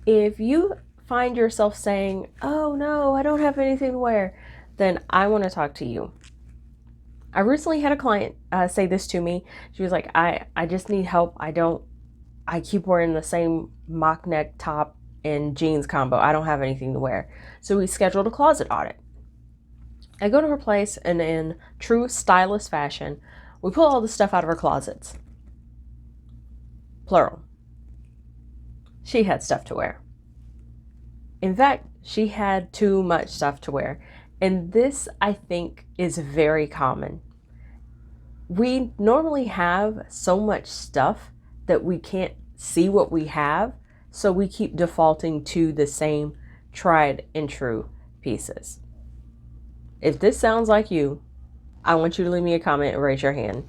If you find yourself saying, oh no, I don't have anything to wear, then I want to talk to you. I recently had a client say this to me. She was like, I just need help. I keep wearing the same mock neck top and jeans combo. I don't have anything to wear. So we scheduled a closet audit. I go to her place, and in true stylist fashion, we pull all the stuff out of her closets. Plural. She had stuff to wear. In fact, she had too much stuff to wear. And this, I think, is very common. We normally have so much stuff that we can't see what we have, so we keep defaulting to the same tried and true pieces. If this sounds like you, I want you to leave me a comment and raise your hand.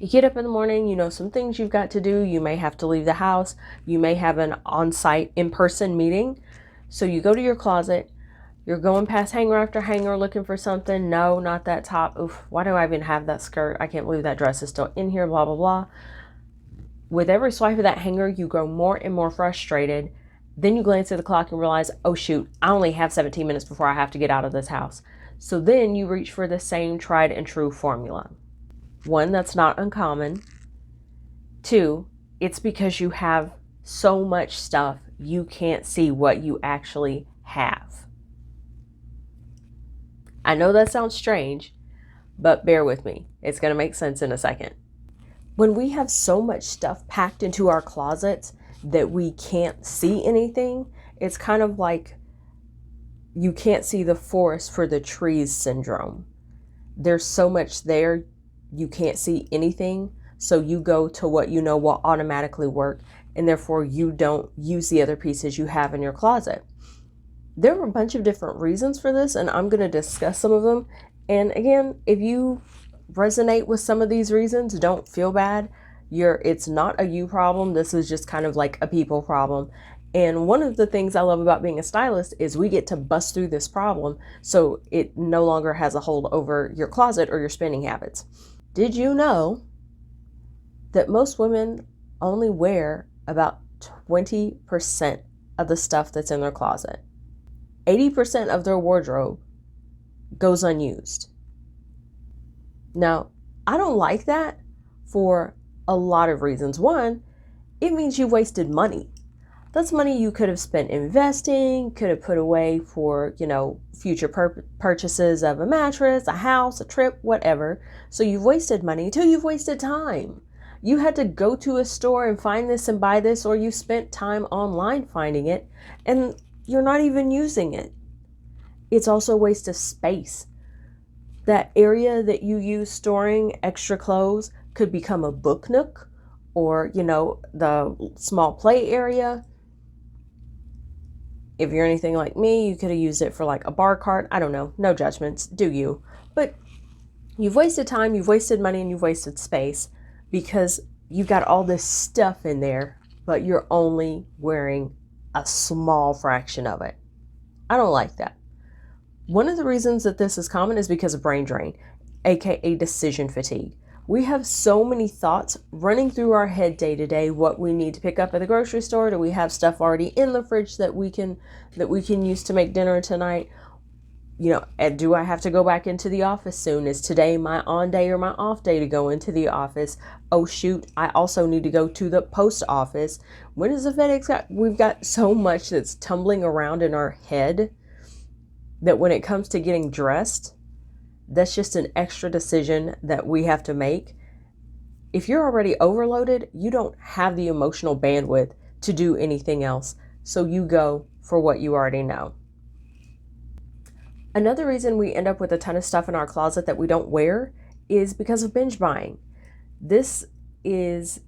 You get up in the morning, you know some things you've got to do. You may have to leave the house. You may have an on-site, in-person meeting. So you go to your closet. You're going past hanger after hanger looking for something. No, not that top. Oof, why do I even have that skirt? I can't believe that dress is still in here, blah, blah, blah. With every swipe of that hanger, you grow more and more frustrated. Then you glance at the clock and realize, oh shoot, I only have 17 minutes before I have to get out of this house. So then you reach for the same tried and true formula. One, that's not uncommon. Two, it's because you have so much stuff, you can't see what you actually have. I know that sounds strange, but bear with me. It's going to make sense in a second. When we have so much stuff packed into our closets that we can't see anything, it's kind of like you can't see the forest for the trees syndrome. There's so much there, you can't see anything, so you go to what you know will automatically work, and therefore you don't use the other pieces you have in your closet. There are a bunch of different reasons for this, and I'm going to discuss some of them. And again, if you resonate with some of these reasons, don't feel bad. It's not a you problem. This is just kind of like a people problem. And one of the things I love about being a stylist is we get to bust through this problem so it no longer has a hold over your closet or your spending habits. Did you know that most women only wear about 20% of the stuff that's in their closet? 80% of their wardrobe goes unused. Now, I don't like that for a lot of reasons. One, it means you wasted money. That's money you could have spent investing, could have put away for, future purchases of a mattress, a house, a trip, whatever. So you've wasted money till you've wasted time. You had to go to a store and find this and buy this, or you spent time online finding it and you're not even using it. It's also a waste of space. That area that you use storing extra clothes could become a book nook or, the small play area. If you're anything like me, you could have used it for like a bar cart. I don't know. No judgments. Do you? But you've wasted time, you've wasted money, and you've wasted space because you've got all this stuff in there, but you're only wearing a small fraction of it. I don't like that. One of the reasons that this is common is because of brain drain, aka decision fatigue. We have so many thoughts running through our head day to day, what we need to pick up at the grocery store. Do we have stuff already in the fridge that we can use to make dinner tonight? And do I have to go back into the office soon? Is today my on day or my off day to go into the office? Oh shoot, I also need to go to the post office. When is the FedEx? We've got so much that's tumbling around in our head that when it comes to getting dressed, that's just an extra decision that we have to make. If you're already overloaded, you don't have the emotional bandwidth to do anything else. So you go for what you already know. Another reason we end up with a ton of stuff in our closet that we don't wear is because of binge buying. This is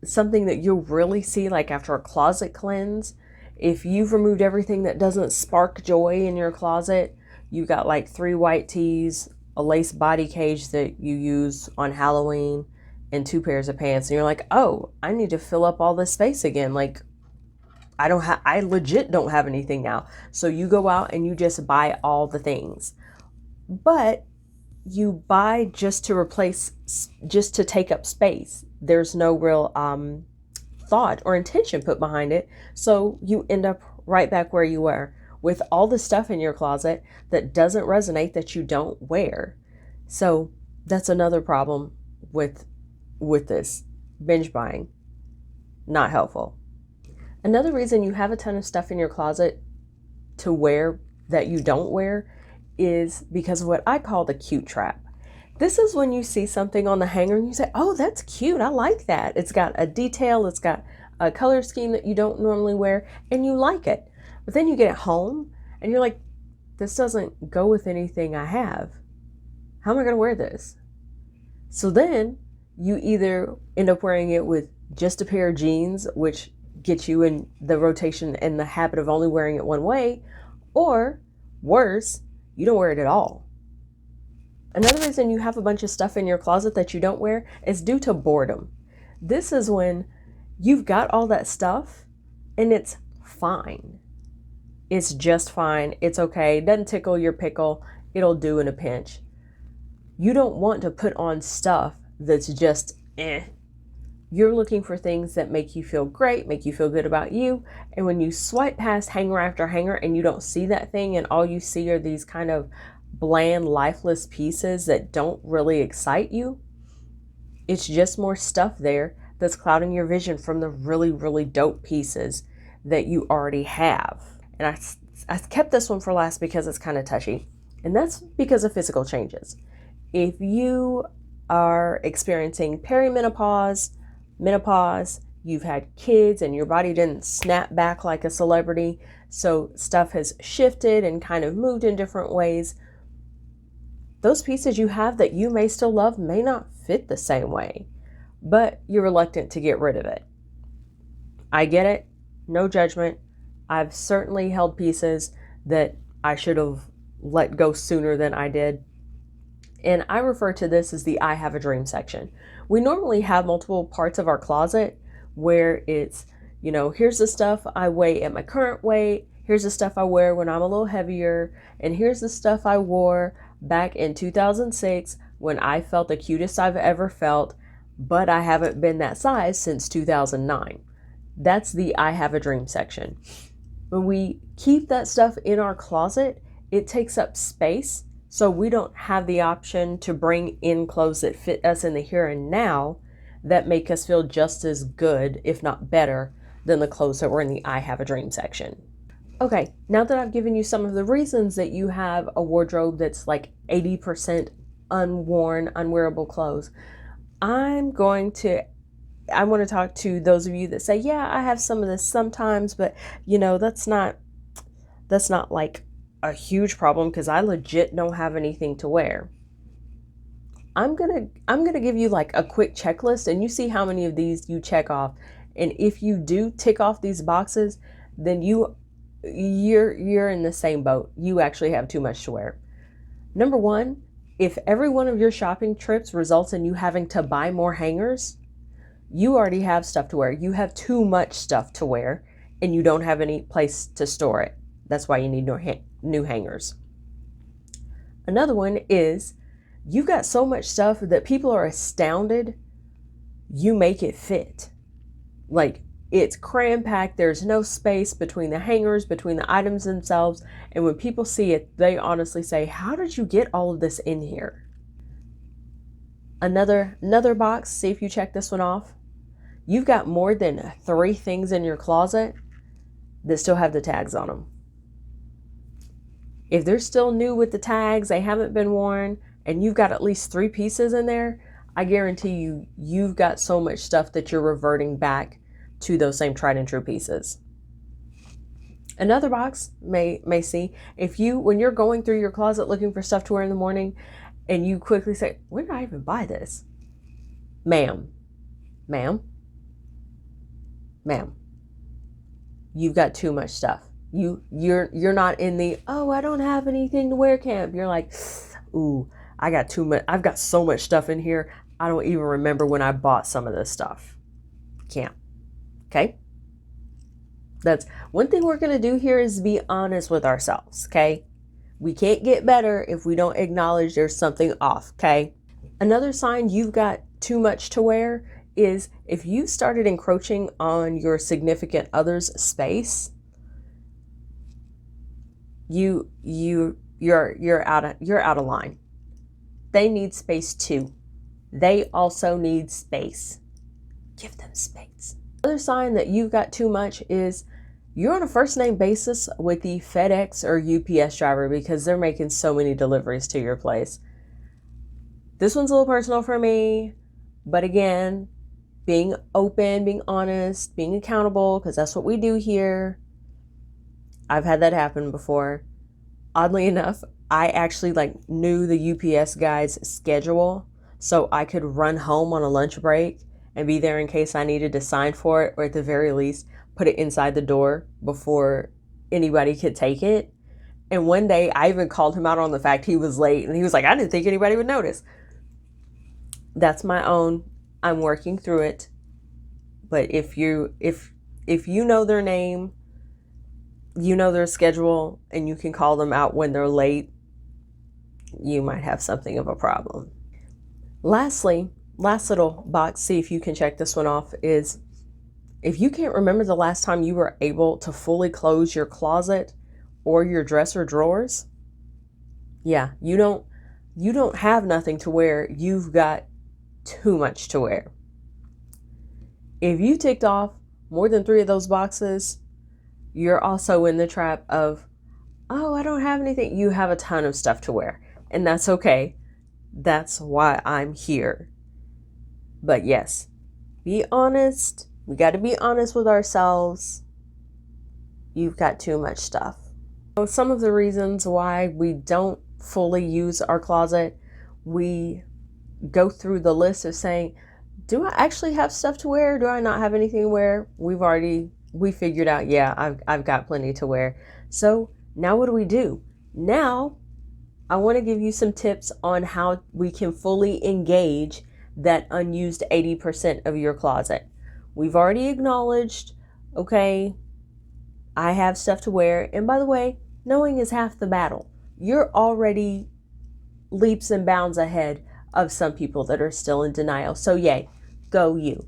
something that you'll really see like after a closet cleanse. If you've removed everything that doesn't spark joy in your closet, you got like 3 white tees, a lace body cage that you use on Halloween, and 2 pairs of pants. And you're like, oh, I need to fill up all this space again. Like, I legit don't have anything now. So you go out and you just buy all the things. But you buy just to take up space. There's no real thought or intention put behind it. So you end up right back where you were with all the stuff in your closet that doesn't resonate, that you don't wear. So that's another problem with this binge buying. Not helpful. Another reason you have a ton of stuff in your closet to wear that you don't wear is because of what I call the cute trap. This is when you see something on the hanger and you say, oh, that's cute. I like that. It's got a detail. It's got a color scheme that you don't normally wear, and you like it. But then you get it home and you're like, this doesn't go with anything I have. How am I going to wear this? So then you either end up wearing it with just a pair of jeans, which gets you in the rotation and the habit of only wearing it one way, or worse, you don't wear it at all. Another reason you have a bunch of stuff in your closet that you don't wear is due to boredom. This is when you've got all that stuff and it's fine. It's just fine. It's okay. It doesn't tickle your pickle. It'll do in a pinch. You don't want to put on stuff that's just eh. You're looking for things that make you feel great, make you feel good about you. And when you swipe past hanger after hanger and you don't see that thing and all you see are these kind of bland, lifeless pieces that don't really excite you, it's just more stuff there that's clouding your vision from the really, really dope pieces that you already have. And I kept this one for last because it's kind of touchy. And that's because of physical changes. If you are experiencing perimenopause, menopause, you've had kids and your body didn't snap back like a celebrity, so stuff has shifted and kind of moved in different ways, those pieces you have that you may still love may not fit the same way, but you're reluctant to get rid of it. I get it, no judgment. I've certainly held pieces that I should have let go sooner than I did. And I refer to this as the I have a dream section. We normally have multiple parts of our closet where it's, here's the stuff I weigh at my current weight, here's the stuff I wear when I'm a little heavier, and here's the stuff I wore back in 2006 when I felt the cutest I've ever felt, but I haven't been that size since 2009. That's the I have a dream section. When we keep that stuff in our closet, it takes up space. So we don't have the option to bring in clothes that fit us in the here and now that make us feel just as good, if not better, than the clothes that were in the I have a dream section. Okay, now that I've given you some of the reasons that you have a wardrobe that's like 80% unworn, unwearable clothes, I want to talk to those of you that say, yeah, I have some of this sometimes, but that's not like a huge problem because I legit don't have anything to wear. I'm gonna give you like a quick checklist and you see how many of these you check off. And if you do tick off these boxes, then you're in the same boat. You actually have too much to wear. Number one, if every one of your shopping trips results in you having to buy more hangers, you already have stuff to wear. You have too much stuff to wear and you don't have any place to store it. That's why you need new hangers. Another one is you've got so much stuff that people are astounded you make it fit. Like it's cram-packed. There's no space between the hangers, between the items themselves. And when people see it, they honestly say, how did you get all of this in here? Another box, see if you check this one off. You've got more than 3 things in your closet that still have the tags on them. If they're still new with the tags, they haven't been worn, and you've got at least 3 pieces in there, I guarantee you've got so much stuff that you're reverting back to those same tried and true pieces. Another box may see, when you're going through your closet looking for stuff to wear in the morning, and you quickly say, where did I even buy this? Ma'am, you've got too much stuff. You're not in the, oh, I don't have anything to wear camp. You're like, ooh, I got too much. I've got so much stuff in here. I don't even remember when I bought some of this stuff. Camp. Okay. That's one thing we're going to do here is be honest with ourselves. Okay. We can't get better if we don't acknowledge there's something off. Okay. Another sign you've got too much to wear is if you started encroaching on your significant other's space, you're out of line. They need space too. They also need space. Give them space. Another sign that you've got too much is you're on a first name basis with the FedEx or UPS driver because they're making so many deliveries to your place. This one's a little personal for me, but again, being open, being honest, being accountable, because that's what we do here. I've had that happen before. Oddly enough, I actually knew the UPS guy's schedule, so I could run home on a lunch break and be there in case I needed to sign for it, or at the very least, put it inside the door before anybody could take it. And one day I even called him out on the fact he was late, and he was like, I didn't think anybody would notice. That's my own. I'm working through it. But if you know their name, you know their schedule, and you can call them out when they're late, you might have something of a problem. Lastly, last little box, see if you can check this one off, is if you can't remember the last time you were able to fully close your closet or your dresser drawers, yeah, you don't have nothing to wear. You've got too much to wear. If you ticked off more than 3 of those boxes, you're also in the trap of, oh, I don't have anything. You have a ton of stuff to wear, and that's okay. That's why I'm here. But yes, be honest. We got to be honest with ourselves. You've got too much stuff. So some of the reasons why we don't fully use our closet, we go through the list of saying, do I actually have stuff to wear? Do I not have anything to wear? We figured out, yeah, I've got plenty to wear. So now what do? Now I want to give you some tips on how we can fully engage that unused 80% of your closet. We've already acknowledged, okay, I have stuff to wear. And by the way, knowing is half the battle. You're already leaps and bounds ahead of some people that are still in denial. So yay, go you.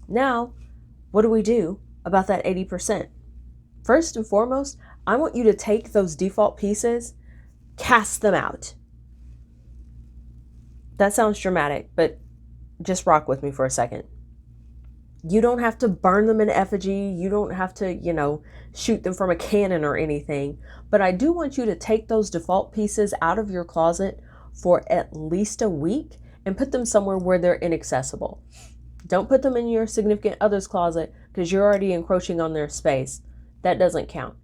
Now, what do we do about that 80%? First and foremost, I want you to take those default pieces, cast them out. That sounds dramatic, but just rock with me for a second. You don't have to burn them in effigy. You don't have to, shoot them from a cannon or anything. But I do want you to take those default pieces out of your closet for at least a week and put them somewhere where they're inaccessible. Don't put them in your significant other's closet because you're already encroaching on their space. That doesn't count.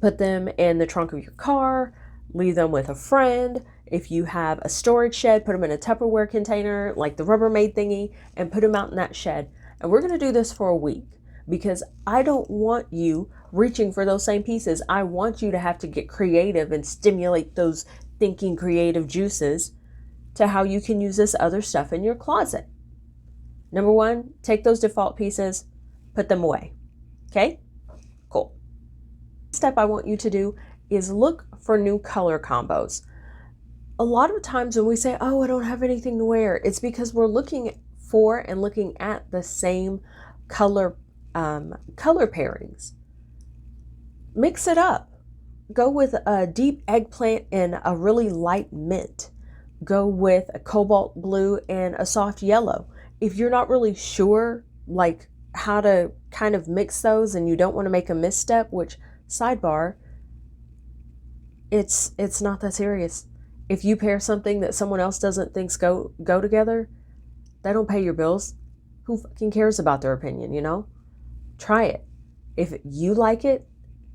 Put them in the trunk of your car, leave them with a friend. If you have a storage shed, put them in a Tupperware container like the Rubbermaid thingy and put them out in that shed. And we're going to do this for a week because I don't want you reaching for those same pieces. I want you to have to get creative and stimulate those thinking creative juices to how you can use this other stuff in your closet. Number 1, take those default pieces, put them away. Okay? Cool. Step I want you to do is look for new color combos. A lot of times when we say, oh, I don't have anything to wear, it's because we're looking for and looking at the same color pairings. Mix it up. Go with a deep eggplant and a really light mint. Go with a cobalt blue and a soft yellow. If you're not really sure how to kind of mix those and you don't want to make a misstep, which sidebar, it's not that serious. If you pair something that someone else doesn't think go together, they don't pay your bills. Who fucking cares about their opinion, Try it. If you like it,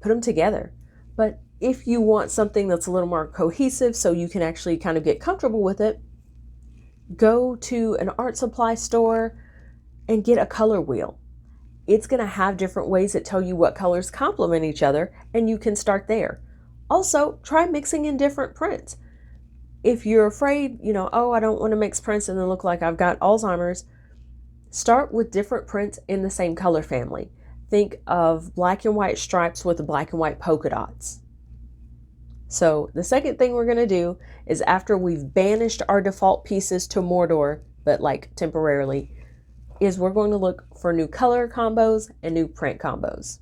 put them together. But if you want something that's a little more cohesive so you can actually kind of get comfortable with it, go to an art supply store and get a color wheel. It's going to have different ways that tell you what colors complement each other, and you can start there. Also, try mixing in different prints. If you're afraid, oh, I don't want to mix prints and then look like I've got Alzheimer's, start with different prints in the same color family. Think of black and white stripes with the black and white polka dots. So the second thing we're going to do is after we've banished our default pieces to Mordor, but like temporarily, is we're going to look for new color combos and new print combos.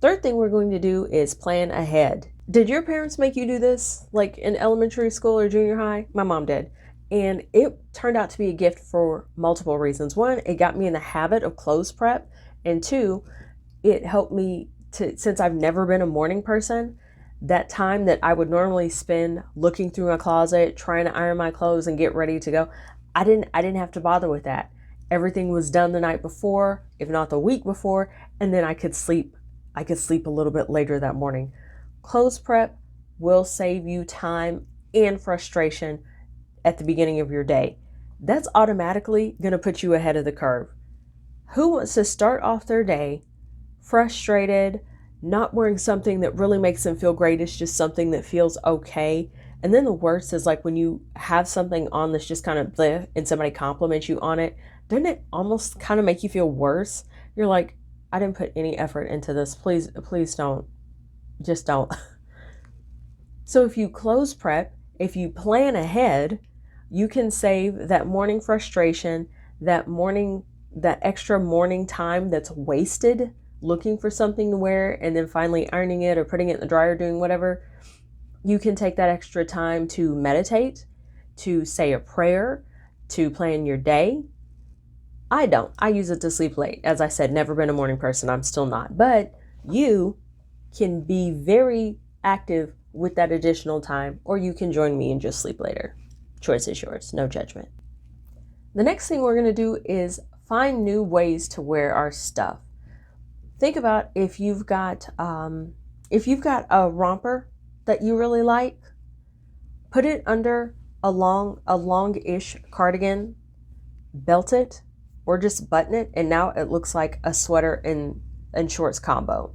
Third thing we're going to do is plan ahead. Did your parents make you do this like in elementary school or junior high? My mom did. And it turned out to be a gift for multiple reasons. One, it got me in the habit of clothes prep. And two, it helped me to, since I've never been a morning person, that time that I would normally spend looking through my closet, trying to iron my clothes and get ready to go, I didn't have to bother with that. Everything was done the night before, if not the week before, and then I could sleep a little bit later that morning. Clothes prep will save you time and frustration at the beginning of your day. That's automatically going to put you ahead of the curve. Who wants to start off their day frustrated, not wearing something that really makes them feel great? It's just something that feels okay. And then the worst is like when you have something on that's just kind of bleh and somebody compliments you on it, doesn't it almost kind of make you feel worse? You're like, I didn't put any effort into this. Please don't. Just don't. So if you clothes prep, if you plan ahead, you can save that morning frustration, that extra morning time that's wasted looking for something to wear and then finally ironing it or putting it in the dryer, doing whatever. You can take that extra time to meditate, to say a prayer, to plan your day. I don't. I use it to sleep late. As I said, never been a morning person. I'm still not. But you can be very active with that additional time, or you can join me and just sleep later. Choice is yours. No judgment. The next thing we're going to do is find new ways to wear our stuff. Think about if you've got a romper that you really like, put it under a long-ish cardigan, belt it, or just button it, and now it looks like a sweater and shorts combo.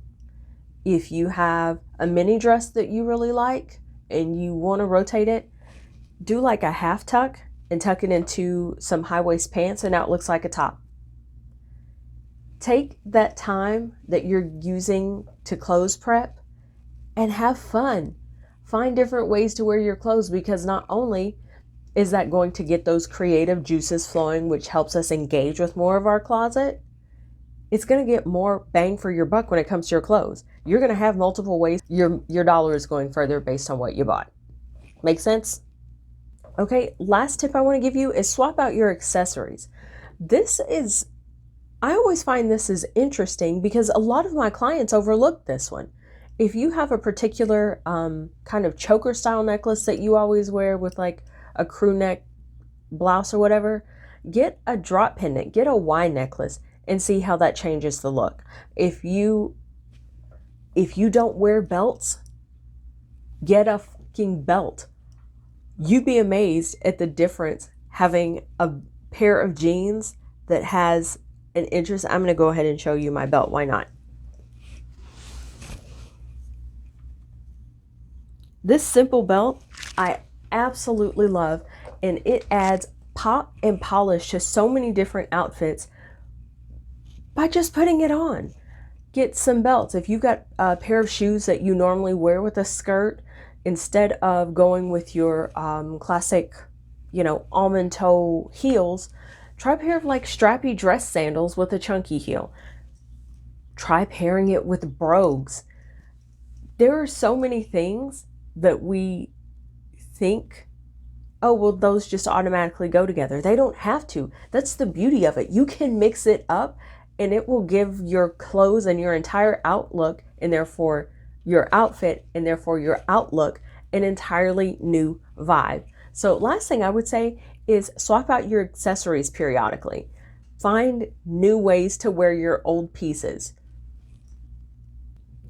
If you have a mini dress that you really like and you want to rotate it, do like a half tuck and tuck it into some high waist pants, and now it looks like a top. Take that time that you're using to clothes prep and have fun. Find different ways to wear your clothes, because not only is that going to get those creative juices flowing, which helps us engage with more of our closet, it's going to get more bang for your buck when it comes to your clothes. You're going to have multiple ways your dollar is going further based on what you bought. Make sense? Okay, last tip I want to give you is swap out your accessories. I always find this is interesting because a lot of my clients overlook this one. If you have a particular kind of choker style necklace that you always wear with like a crew neck blouse or whatever, get a drop pendant, get a Y necklace, and see how that changes the look. If you don't wear belts, get a fucking belt. You'd be amazed at the difference having a pair of jeans that has an interest. I'm going to go ahead and show you my belt. Why not? This simple belt I absolutely love, and it adds pop and polish to so many different outfits by just putting it on. Get some belts. If you've got a pair of shoes that you normally wear with a skirt, instead of going with your classic, almond toe heels, try a pair of like strappy dress sandals with a chunky heel. Try pairing it with brogues. There are so many things that we think, oh, well, those just automatically go together. They don't have to. That's the beauty of it. You can mix it up and it will give your clothes and your entire outlook, and therefore your outfit, and therefore your outlook, an entirely new vibe. So last thing I would say is swap out your accessories periodically. Find new ways to wear your old pieces.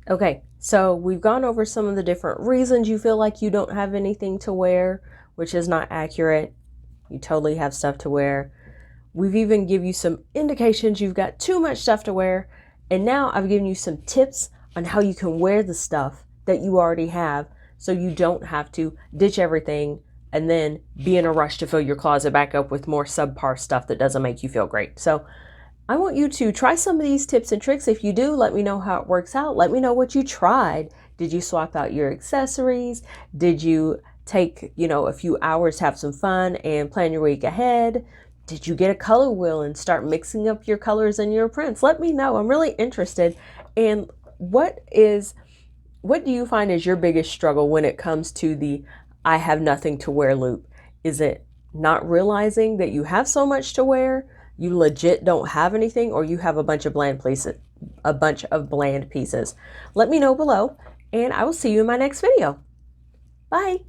Okay, so we've gone over some of the different reasons you feel like you don't have anything to wear, which is not accurate. You totally have stuff to wear. We've even given you some indications you've got too much stuff to wear. And now I've given you some tips on how you can wear the stuff that you already have so you don't have to ditch everything and then be in a rush to fill your closet back up with more subpar stuff that doesn't make you feel great. So I want you to try some of these tips and tricks. If you do, let me know how it works out. Let me know what you tried. Did you swap out your accessories? Did you take, a few hours to have some fun and plan your week ahead? Did you get a color wheel and start mixing up your colors and your prints? Let me know. I'm really interested. And what do you find is your biggest struggle when it comes to the I have nothing to wear loop? Is it not realizing that you have so much to wear, you legit don't have anything, or you have a bunch of bland pieces? Let me know below, and I will see you in my next video. Bye.